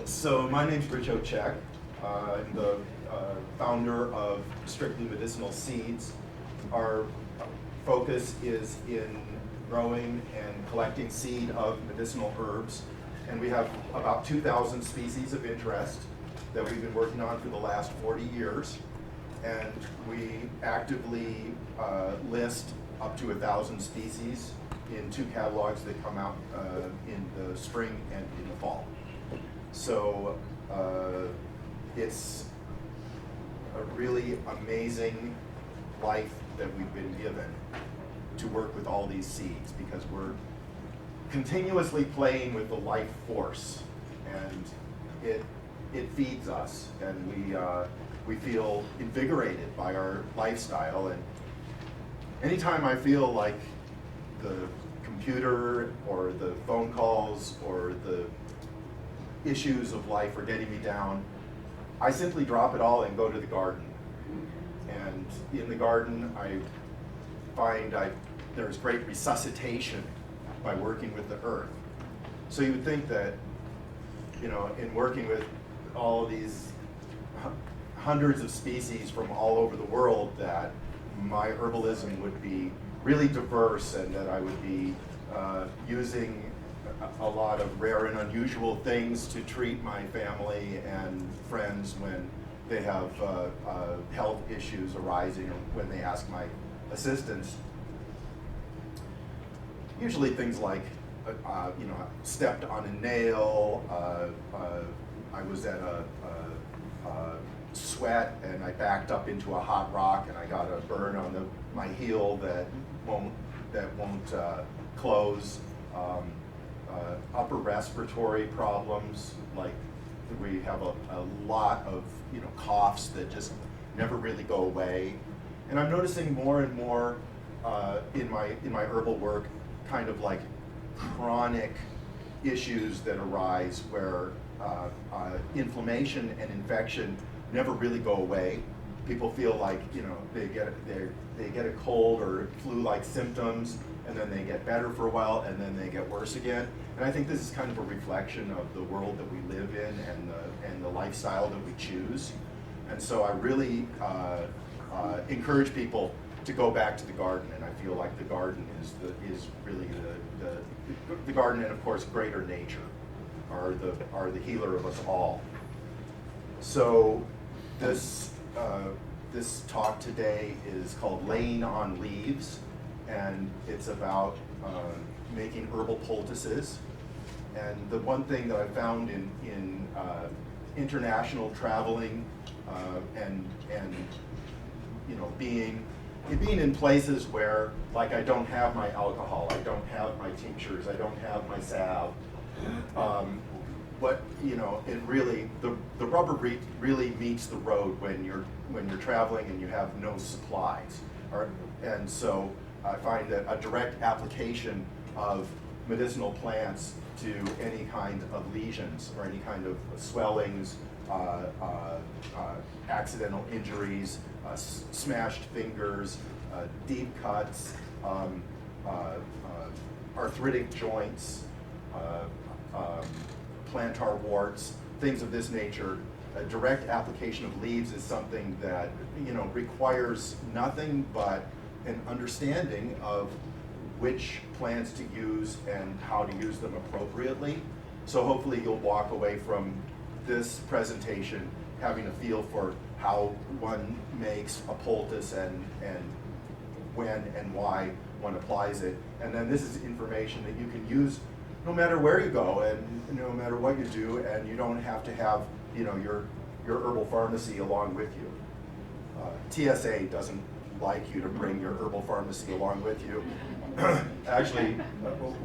So my name's Richo Cech. I'm the founder of Strictly Medicinal Seeds. Our focus is in growing and collecting seed of medicinal herbs. And we have about 2,000 species of interest that we've been working on for the last 40 years. And we actively list up to 1,000 species in 2 catalogs that come out in the spring and in the fall. So it's a really amazing life that we've been given to work with all these seeds, because we're continuously playing with the life force, and it feeds us, and we feel invigorated by our lifestyle. And anytime I feel like the computer or the phone calls or the issues of life are getting me down, I simply drop it all and go to the garden. And in the garden, I find there's great resuscitation by working with the earth. So you would think that, in working with all of these hundreds of species from all over the world, that my herbalism would be really diverse, and that I would be using a lot of rare and unusual things to treat my family and friends when they have health issues arising, or when they ask my assistance. Usually things like, stepped on a nail, I was at a sweat and I backed up into a hot rock and I got a burn on my heel that won't close. Upper respiratory problems, like we have a lot of coughs that just never really go away. And I'm noticing more and more in my herbal work, kind of like chronic issues that arise where inflammation and infection never really go away. People feel like they get a cold or flu-like symptoms, and then they get better for a while, and then they get worse again. And I think this is kind of a reflection of the world that we live in and the lifestyle that we choose. And so I really encourage people to go back to the garden, and I feel like the garden is really the garden, and of course greater nature are the healer of us all. So this talk today is called Laying on Leaves, and it's about making herbal poultices. And the one thing that I found in international traveling and being in places where, like, I don't have my alcohol, I don't have my tinctures, I don't have my salve, but it really, the rubber really meets the road when you're traveling and you have no supplies. And so I find that a direct application of medicinal plants to any kind of lesions or any kind of swellings, accidental injuries, smashed fingers, deep cuts, arthritic joints, plantar warts, things of this nature. A direct application of leaves is something that requires nothing but an understanding of which plants to use and how to use them appropriately. So hopefully you'll walk away from this presentation having a feel for how one makes a poultice and when and why one applies it. And then this is information that you can use no matter where you go and no matter what you do, and you don't have to have your herbal pharmacy along with you. TSA doesn't like you to bring your herbal pharmacy along with you. Actually,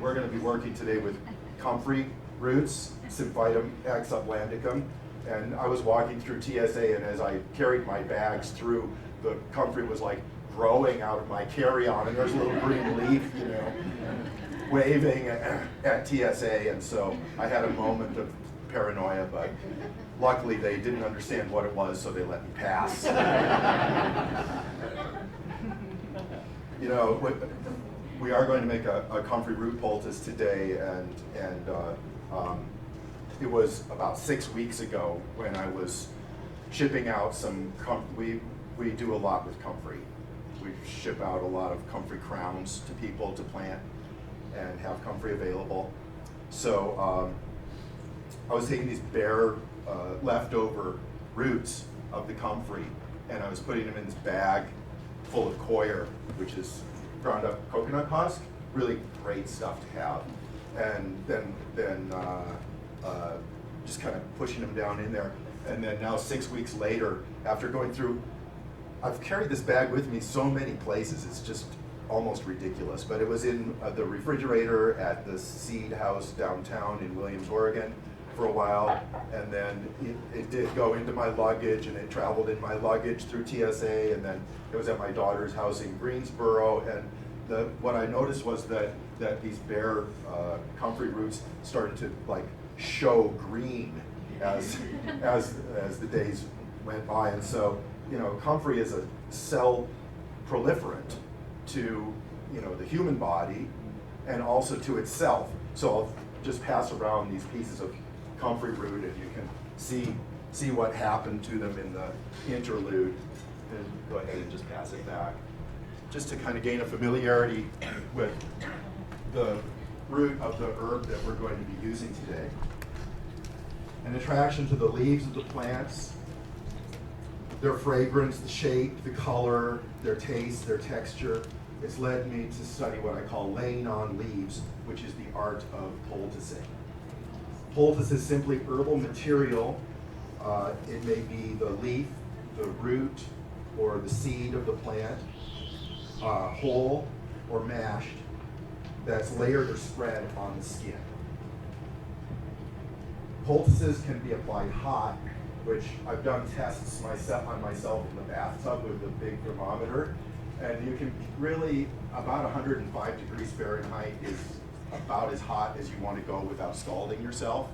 we're going to be working today with Comfrey roots, Symphytum ex Atlanticum, and I was walking through TSA, and as I carried my bags through, the Comfrey was like growing out of my carry-on, and there's a little green leaf, waving at TSA, and so I had a moment of paranoia, but luckily they didn't understand what it was, so they let me pass. We are going to make a comfrey root poultice today, and it was about 6 weeks ago when I was shipping out some, we do a lot with Comfrey. We ship out a lot of Comfrey crowns to people to plant and have Comfrey available. So I was taking these bare leftover roots of the Comfrey, and I was putting them in this bag full of coir, which is ground up coconut husk. Really great stuff to have. And then just kind of pushing them down in there. And then now 6 weeks later, after going through, I've carried this bag with me so many places, it's just almost ridiculous. But it was in the refrigerator at the Seed House downtown in Williams, Oregon for a while. And then it did go into my luggage, and it traveled in my luggage through TSA, and then it was at my daughter's house in Greensboro. And what I noticed was that these bare Comfrey roots started to like show green as the days went by. And so, you know, Comfrey is a cell proliferant to, you know, the human body and also to itself. So I'll just pass around these pieces of Comfrey root, and you can see what happened to them in the interlude. And go ahead and just pass it back, just to kind of gain a familiarity with the root of the herb that we're going to be using today. An attraction to the leaves of the plants, their fragrance, the shape, the color, their taste, their texture. It's led me to study what I call laying on leaves, which is the art of poulticing. Poultice is simply herbal material. It may be the leaf, the root, or the seed of the plant, whole or mashed, that's layered or spread on the skin. Poultices can be applied hot, which I've done tests on myself in the bathtub with a big thermometer, and you can really, about 105 degrees Fahrenheit is about as hot as you want to go without scalding yourself.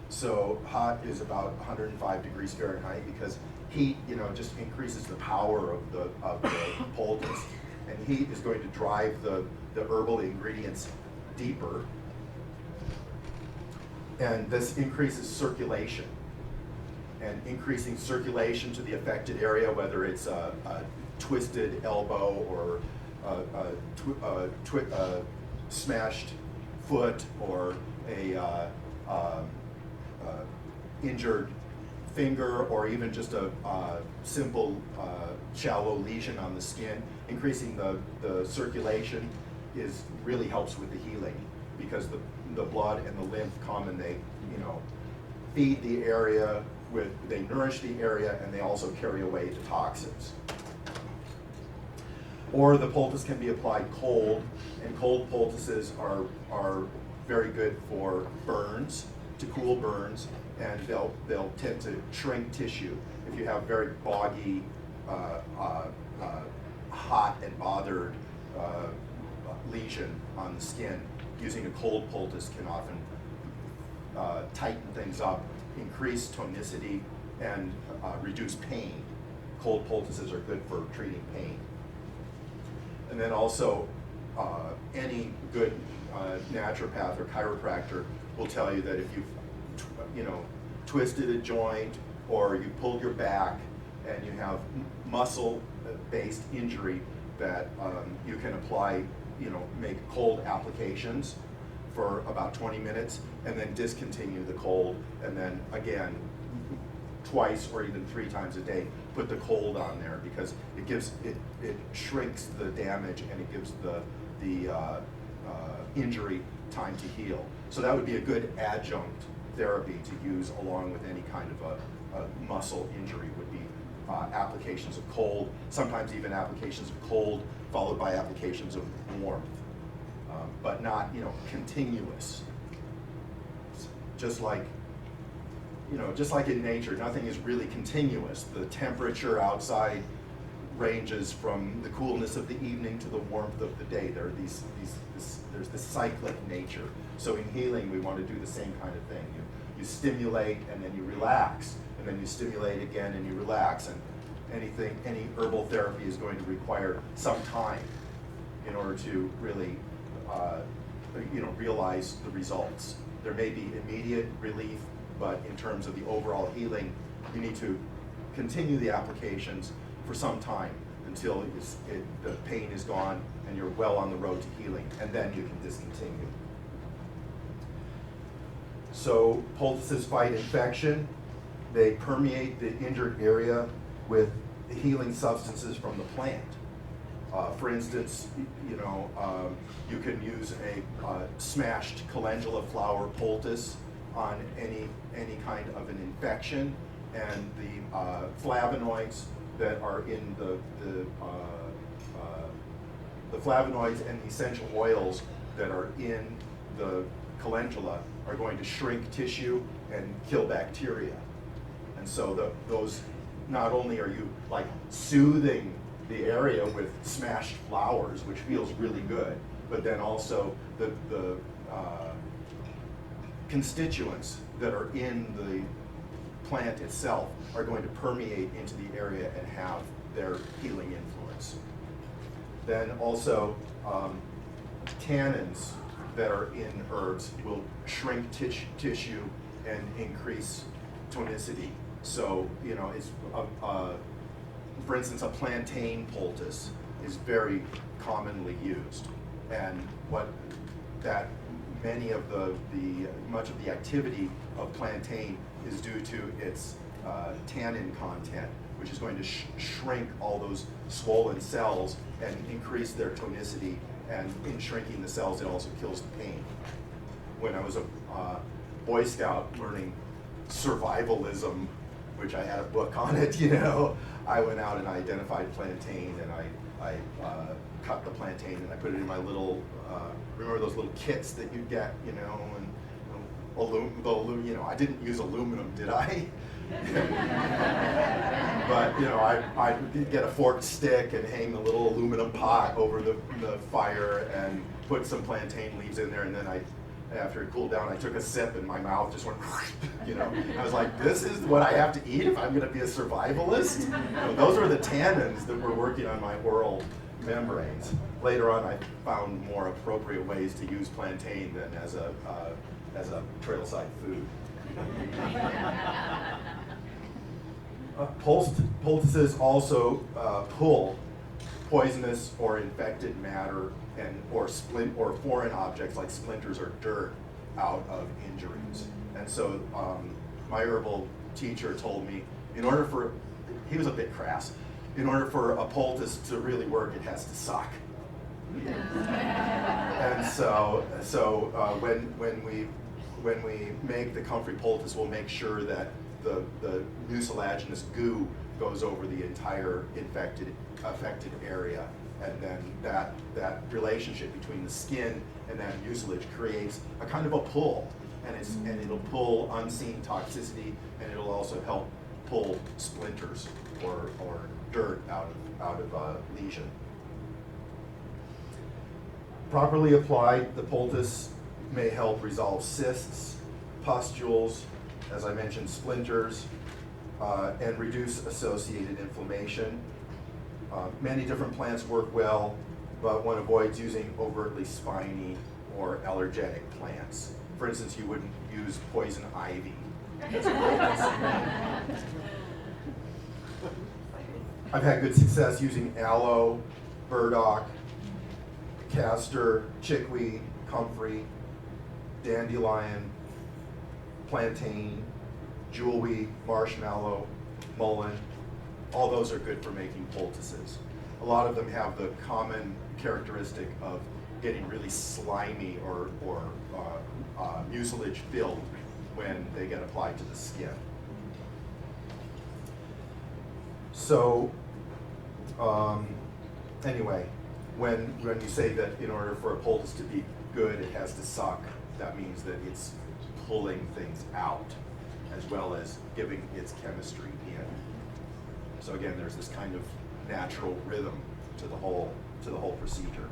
So hot is about 105 degrees Fahrenheit because heat, you know, just increases the power of the poultice, and heat is going to drive the herbal ingredients deeper, and this increases circulation. And increasing circulation to the affected area, whether it's a twisted elbow or a smashed foot or a injured finger, or even just a simple shallow lesion on the skin, increasing the circulation really helps with the healing, because the blood and the lymph come and they, you know, feed the area they nourish the area, and they also carry away the toxins. Or the poultice can be applied cold, and cold poultices are very good for burns, to cool burns, and they'll tend to shrink tissue. If you have very boggy, hot and bothered lesion on the skin, using a cold poultice can often tighten things up, increase tonicity, and reduce pain. Cold poultices are good for treating pain. And then also, any good naturopath or chiropractor will tell you that if you've twisted a joint, or you pulled your back and you have muscle-based injury, that you can apply, make cold applications for about 20 minutes, and then discontinue the cold, and then again, twice or even 3 times a day, put the cold on there, because it shrinks the damage, and it gives the injury time to heal. So that would be a good adjunct therapy to use along with any kind of a muscle injury, would be applications of cold, sometimes even applications of cold followed by applications of warmth, but not continuous. Just like in nature, nothing is really continuous. The temperature outside ranges from the coolness of the evening to the warmth of the day. There's this cyclic nature. So in healing, we want to do the same kind of thing. You stimulate and then you relax, and then you stimulate again and you relax. And any herbal therapy is going to require some time in order to really realize the results. There may be immediate relief but in terms of the overall healing, you need to continue the applications for some time until the pain is gone and you're well on the road to healing, and then you can discontinue. So poultices fight infection. They permeate the injured area with the healing substances from the plant. For instance, you can use a smashed calendula flower poultice on any kind of an infection, and the flavonoids that are in the flavonoids and the essential oils that are in the calendula are going to shrink tissue and kill bacteria. And so those, not only are you like soothing the area with smashed flowers, which feels really good, but then also the constituents that are in the plant itself are going to permeate into the area and have their healing influence. Then also tannins that are in herbs will shrink tissue and increase tonicity. So, it's for instance, a plantain poultice is very commonly used, and much of the activity of plantain is due to its tannin content, which is going to shrink all those swollen cells and increase their tonicity, and in shrinking the cells, it also kills the pain. When I was a Boy Scout learning survivalism, which I had a book on it, I went out and I identified plantain, and I cut the plantain and I put it in my little, remember those little kits that you get, and I didn't use aluminum, did I? But I'd get a forked stick and hang the little aluminum pot over the fire and put some plantain leaves in there, and then after it cooled down, I took a sip and my mouth just went, I was like, this is what I have to eat if I'm going to be a survivalist? Those were the tannins that were working on my oral membranes. Later on, I found more appropriate ways to use plantain than as a trailside food. Poultices also pull poisonous or infected matter or foreign objects like splinters or dirt out of injuries. And so my herbal teacher told me, he was a bit crass, in order for a poultice to really work, it has to suck. And so when we make the Comfrey Poultice, we'll make sure that the mucilaginous goo goes over the entire affected area, and then that relationship between the skin and that mucilage creates a kind of a pull, and it'll pull unseen toxicity, and it'll also help pull splinters or dirt out of a lesion. Properly applied, the poultice may help resolve cysts, pustules, as I mentioned, splinters, and reduce associated inflammation. Many different plants work well, but one avoids using overtly spiny or allergenic plants. For instance, you wouldn't use poison ivy as a poultice. I've had good success using aloe, burdock, castor, chickweed, comfrey, dandelion, plantain, jewelweed, marshmallow, mullein. All those are good for making poultices. A lot of them have the common characteristic of getting really slimy or mucilage filled when they get applied to the skin. So anyway, when you say that in order for a poultice to be good, it has to suck, that means that it's pulling things out as well as giving its chemistry in. So again, there's this kind of natural rhythm to the whole procedure.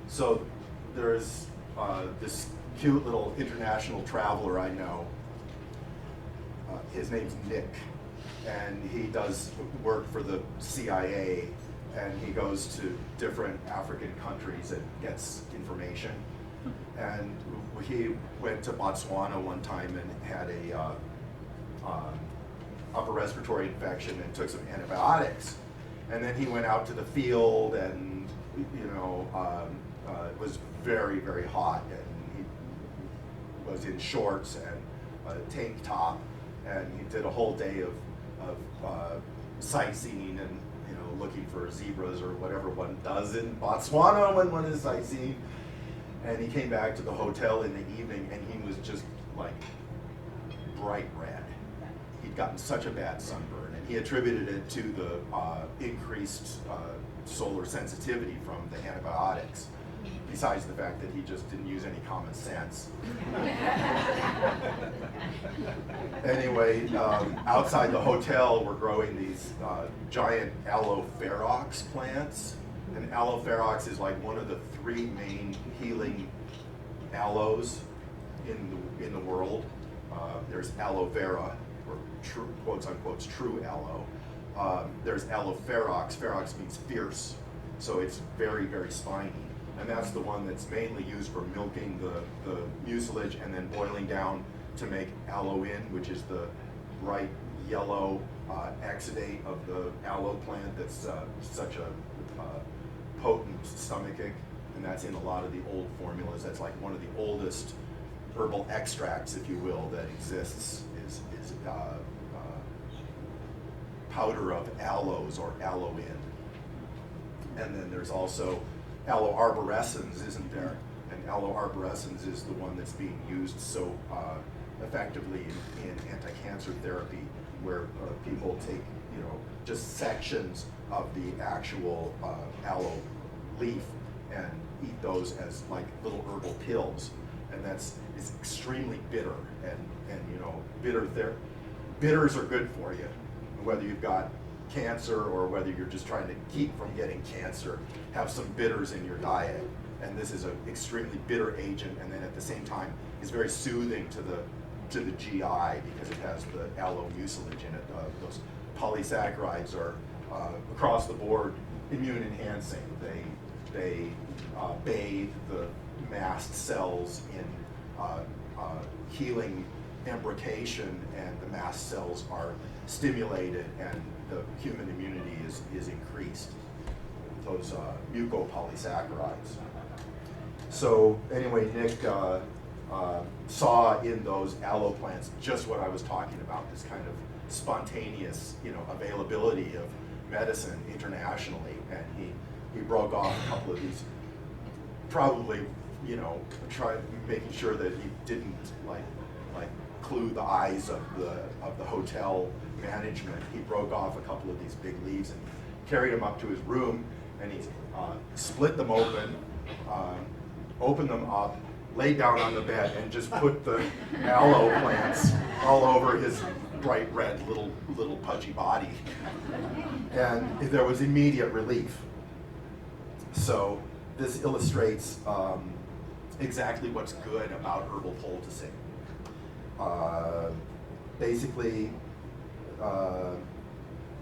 So there's this cute little international traveler I know. His name's Nick, and he does work for the CIA, and he goes to different African countries and gets information. And he went to Botswana one time and had a upper respiratory infection and took some antibiotics. And then he went out to the field and, it was very, very hot, and he was in shorts and a tank top, and he did a whole day of sightseeing and looking for zebras or whatever one does in Botswana when one is sightseeing. And he came back to the hotel in the evening, and he was just like bright red. He'd gotten such a bad sunburn, and he attributed it to the increased solar sensitivity from the antibiotics, besides the fact that he just didn't use any common sense. Anyway, outside the hotel, we're growing these giant aloe ferox plants. And aloe ferox is like one of the 3 main healing aloes in the world. There's aloe vera, or true, quotes unquote, true aloe. There's aloe ferox. Ferox means fierce, so it's very, very spiny. And that's the one that's mainly used for milking the mucilage and then boiling down to make aloin, which is the bright yellow exudate of the aloe plant that's such a potent stomachic, and that's in a lot of the old formulas. That's like one of the oldest herbal extracts, if you will, that exists is powder of aloes or aloin. And then there's also aloe arborescens, isn't there? And aloe arborescens is the one that's being used so effectively in anti-cancer therapy, where people take just sections of the actual aloe leaf and eat those as like little herbal pills, and it's extremely bitter, and bitters are good for you, whether you've got cancer or whether you're just trying to keep from getting cancer. Have some bitters in your diet, and this is an extremely bitter agent, and then at the same time is very soothing to the GI because it has the aloe mucilage in it. Those polysaccharides are across the board immune enhancing. They bathe the mast cells in healing embrocation, and the mast cells are stimulated, and the human immunity is increased. Those mucopolysaccharides. So anyway, Nick saw in those aloe plants just what I was talking about, this kind of spontaneous, availability of medicine internationally, and he broke off a couple of these, probably, making sure that he didn't like clue the eyes of the hotel management. He broke off a couple of these big leaves and carried them up to his room, and he split them open, opened them up, laid down on the bed, and just put the aloe plants all over his bright red little pudgy body, and there was immediate relief. So this illustrates exactly what's good about herbal poulticing. Basically,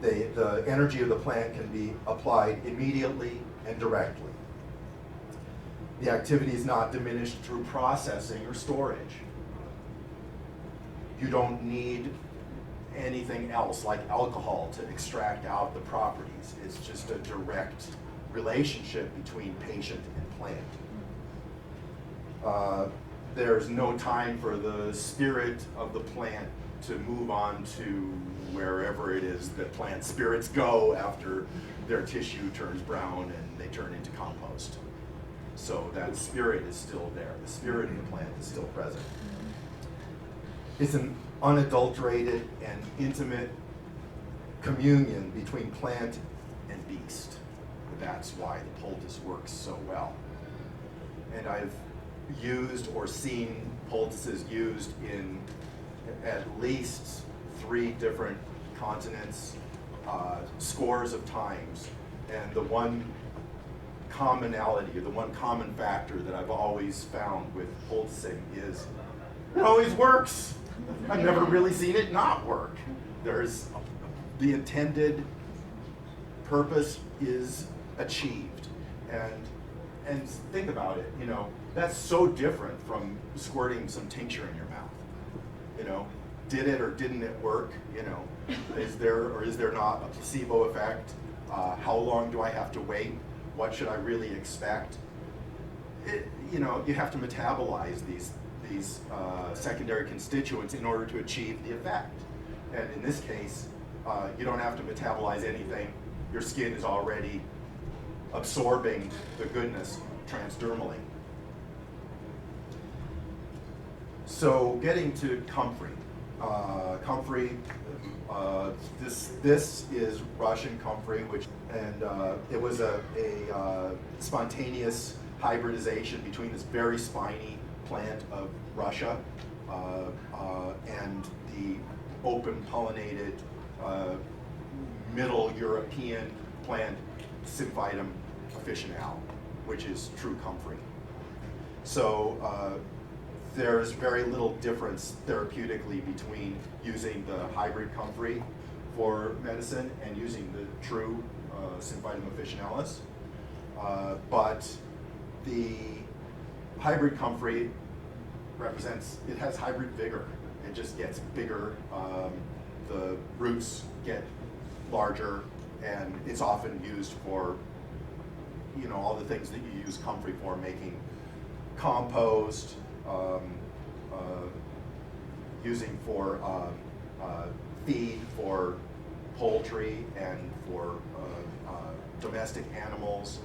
the energy of the plant can be applied immediately and directly. The activity is not diminished through processing or storage. You don't need anything else like alcohol to extract out the properties. It's just a direct relationship between patient and plant. There's no time for the spirit of the plant to move on to wherever it is that plant spirits go after their tissue turns brown and they turn into compost. So that spirit is still there. The spirit of the plant is still present. It's an unadulterated and intimate communion between plant and beast. That's why the poultice works so well. And I've used or seen poultices used in at least 3 different continents, scores of times. And the one commonality, or the one common factor that I've always found with poulticing is it always works. I've never really seen it not work. There's the intended purpose is achieved. And think about it, That's so different from squirting some tincture in your mouth. You know, did it or didn't it work? You know, is there or is there not a placebo effect? How long do I have to wait? What should I really expect? You know, you have to metabolize these secondary constituents in order to achieve the effect. And in this case, you don't have to metabolize anything. Your skin is already absorbing the goodness transdermally. So getting to Comfrey. Comfrey, this is Russian Comfrey, and it was a spontaneous hybridization between this very spiny plant of Russia and the open pollinated Middle European plant Symphytum officinale, which is true Comfrey. So there's very little difference therapeutically between using the hybrid Comfrey for medicine and using the true Symphytum officinalis. But the hybrid Comfrey it has hybrid vigor. It just gets bigger, the roots get larger, and it's often used for, you know, all the things that you use Comfrey for, making compost, using for feed for poultry and for domestic animals.